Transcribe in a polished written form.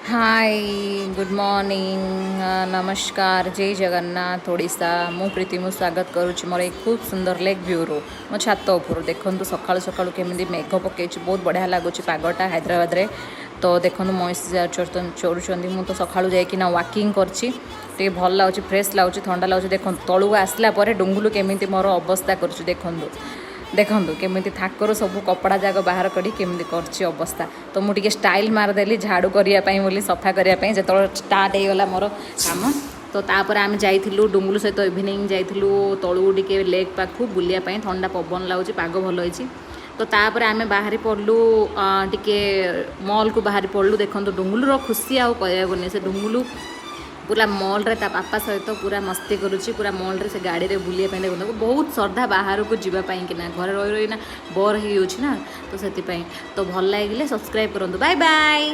Hi good morning नमस्कार जय जगन्नाथ ओडिशा मु प्रीति मु स्वागत करुच्ची मोर एक खूब सुंदर लेक व्यू रो मो छात उपर देखो सकाळु सकाळु केमी मेघ पकई बहुत बढ़िया लगुच पागटा हैदराबाद रे तो देखो महिषी चोरुचंदी मु तो सकाळु जाइकिना वाकिंग करछि टे भल लगुच फ्रेश लगुच ठंडा लगुच देखो तलू आसला परे डुंगुलु केमी मोर अवस्था करछु देखो केमी थाकर सब कपड़ा जाक बाहर करी केमी कर अवस्था तो मुझे स्टाइल मारदेली झाड़ू करने बोली सफा करने जो स्टार्ट होगा मोर कम तो तापर आम जाइलु डुंगुलु सहित इवनिंग जाइलु तलू टे लेक पाखु बुलियापाई ठंडा पवन लगुच पाग भल होती तो तापर आम बाहरी पड़लु टिके मॉल को बाहरी पड़लु देखो डुंगुलुर खुशी आउ कहनी से डुंगुलु पूरा मॉल रे ता पापा सहित पूरा मस्ती करुच्ची पूरा मॉल रे से गाड़ी रे बुलिया देखो बहुत श्रद्धा बाहर को जीवाई कि घर रही रही बोर हो ना तो से तो भल लगे सब्सक्राइब करूँ बाय बाय।